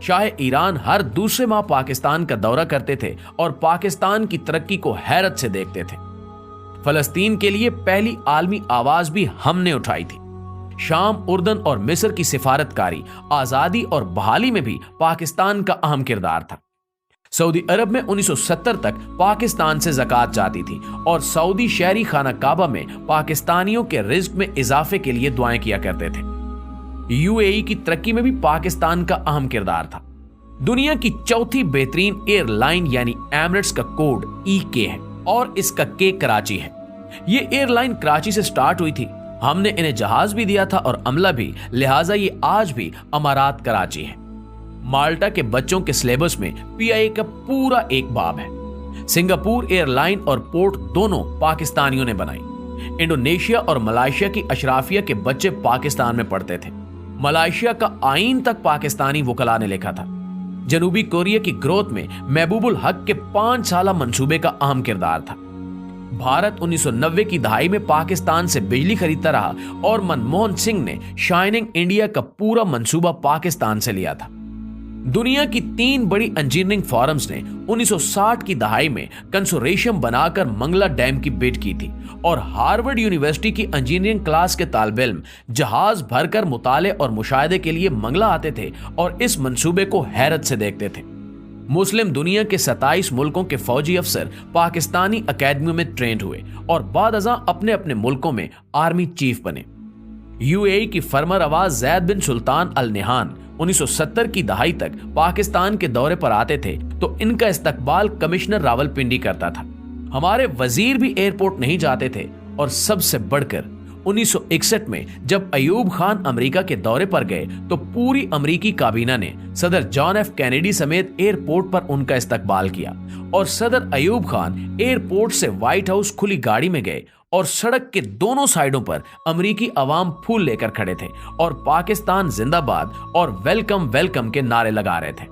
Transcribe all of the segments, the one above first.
Shah Iran हर दूसरे माह पाकिस्तान का दौरा करते थे और पाकिस्तान की तरक्की को हैरत से देखते थे। फलस्तीन के लिए पहली आलमी आवाज भी हमने उठाई थी। शाम, उर्दन और मिस्र की सिफारतकारी, आजादी और बहाली में भी पाकिस्तान का अहम किरदार था। सऊदी अरब में 1970 तक पाकिस्तान से ज़कात जाती थी और सऊदी शहरी खाना काबा में पाकिस्तानियों के रिज्क में इजाफे के लिए दुआएं किया करते थे। यूएई की तरक्की में भी पाकिस्तान का अहम किरदार था। दुनिया की चौथी बेहतरीन एयरलाइन यानी एमिरेट्स का कोड EK है और इसका K कराची है। ये एयरलाइन कराची से स्टार्ट हुई थी। हमने इन्हें जहाज भी दिया था और अमला भी, लिहाजा ये आज भी अमारात कराची है। माल्टा के बच्चों के सिलेबस में PIA का पूरा एक बाब है। सिंगापुर एयरलाइन और पोर्ट दोनों पाकिस्तानियों ने बनाई। इंडोनेशिया और मलेशिया की अशराफिया के बच्चे पाकिस्तान में पढ़ते थे। मलेशिया का आईन तक पाकिस्तानी वकला ने लिखा था। जनूबी कोरिया की ग्रोथ में महबूबुल हक के 5 साला मंसूबे का अहम किरदार था। भारत 1990 की दहाई में पाकिस्तान से बिजली खरीदता रहा और मनमोहन सिंह ने शाइनिंग इंडिया का पूरा मंसूबा पाकिस्तान से लिया था। दुनिया की 3 बड़ी इंजीनियरिंग फॉरम्स ने 1960 की दहाई में कंसोर्शियम बनाकर मंगला डैम की बिड की थी और हार्वर्ड यूनिवर्सिटी की इंजीनियरिंग क्लास के तालिबे इल्म जहाज भरकर मुताले और मुशाहिदे के लिए मंगला आते थे और इस मंसूबे को हैरत से देखते थे। मुस्लिम दुनिया के 27 मुल्कों के फौजी अफसर पाकिस्तानी अकेडमियों में ट्रेंड हुए और बाद अज़ां अपने अपने मुल्कों में आर्मी चीफ बने। यूएई की फरमर आवाज जैद बिन सुल्तान अल नहान 1970 की दहाई तक पाकिस्तान के दौरे पर आते थे तो इनका इस्तकबाल कमिश्नर रावलपिंडी करता था। हमारे वजीर भी एयरपोर्ट नहीं जाते थे और सबसे बढ़कर 1961 में जब अयूब खान अमेरिका के दौरे पर गए तो पूरी अमेरिकी काबीना ने सदर जॉन F कैनेडी समेत एयरपोर्ट पर उनका इस्तकबाल किया और सदर अयूब खान एयरपोर्ट से व्हाइट हाउस खुली गाड़ी में गए और सड़क के दोनों साइडों पर अमेरिकी अवाम फूल लेकर खड़े थे और पाकिस्तान जिंदाबाद और वेलकम वेलकम के नारे लगा रहे थे।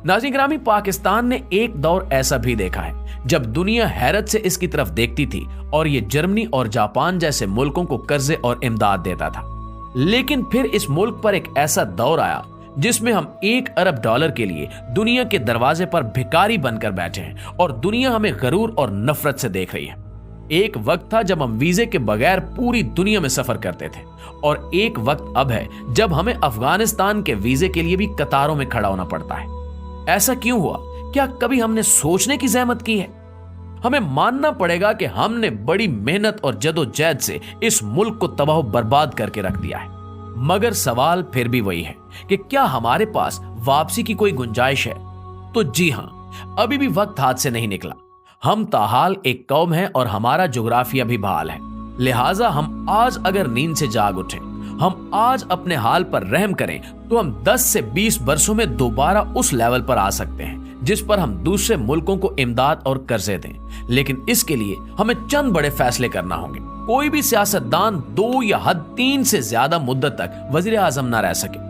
नाज़रीन ग्रामी, पाकिस्तान ने एक दौर ऐसा भी देखा है जब दुनिया हैरत से इसकी तरफ देखती थी और ये जर्मनी और जापान जैसे मुल्कों को कर्जे और इमदाद देता था। लेकिन फिर इस मुल्क पर एक ऐसा दौर आया जिसमें हम $1 अरब के लिए दुनिया के दरवाजे पर भिखारी बनकर बैठे हैं और दुनिया हमें गरूर और नफरत से देख रही है। एक वक्त था जब हम वीजे के बगैर पूरी दुनिया में सफर करते थे और एक वक्त अब है जब हमें अफगानिस्तान के वीजे के लिए भी कतारों में खड़ा होना पड़ता है। ऐसा क्यों हुआ? क्या कभी हमने सोचने की जहमत की है? हमें मानना पड़ेगा कि हमने बड़ी मेहनत और जदोजहद से इस मुल्क को तबाह बर्बाद करके रख दिया है। मगर सवाल फिर भी वही है कि क्या हमारे पास वापसी की कोई गुंजाइश है? तो जी हां, अभी भी वक्त हाथ से नहीं निकला। हम ताहाल एक कौम है और हमारा जोग्राफिया भी बहाल है। लिहाजा हम आज अगर नींद से जाग उठें, हम आज अपने हाल पर रहम करें तो हम 10 से 20 वर्षों में दोबारा उस लेवल पर आ सकते हैं जिस पर हम दूसरे मुल्कों को इमदाद और कर्जे दें। लेकिन इसके लिए हमें चंद बड़े फैसले करना होंगे। कोई भी सियासतदान 2 या हद 3 से ज्यादा मुद्दत तक वजीर आजम ना रह सके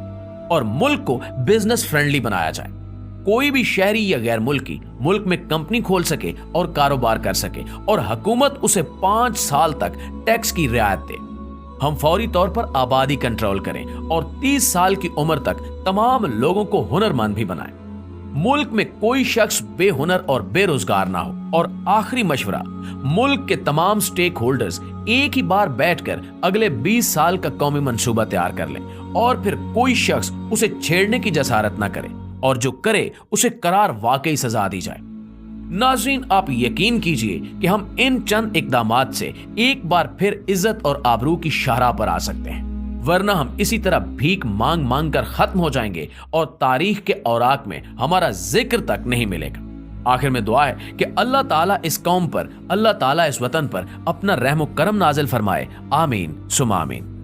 और मुल्क को बिजनेस फ्रेंडली बनाया जाए। कोई भी शहरी या गैर मुल्की मुल्क में कंपनी खोल सके और कारोबार कर सके और हुकूमत उसे 5 साल तक टैक्स की रियायत दे। हम फौरी तौर पर आबादी कंट्रोल करें और 30 साल की उम्र तक तमाम लोगों को हुनरमंद भी बनाएं। मुल्क में कोई शख्स बेहुनर और बेरोजगार ना हो। और आखिरी मशवरा, मुल्क के तमाम स्टेक होल्डर्स एक ही बार बैठकर अगले 20 साल का कौमी मंसूबा तैयार कर लें और फिर कोई शख्स उसे छेड़ने की जसारत ना करे और जो करे उसे करार वाकई सजा दी जाए। नाज़रीन, आप यकीन कीजिए कि हम इन चंद इकदामात से एक बार फिर इज्जत और आबरू की शाहराह पर आ सकते हैं, वरना हम इसी तरह भीख मांग मांग कर खत्म हो जाएंगे और तारीख के औराक में हमारा जिक्र तक नहीं मिलेगा। आखिर में दुआ है कि अल्लाह ताला इस कौम पर, अल्लाह ताला इस वतन पर अपना रहम करम नाजिल फरमाए। आमीन सुमा आमीन।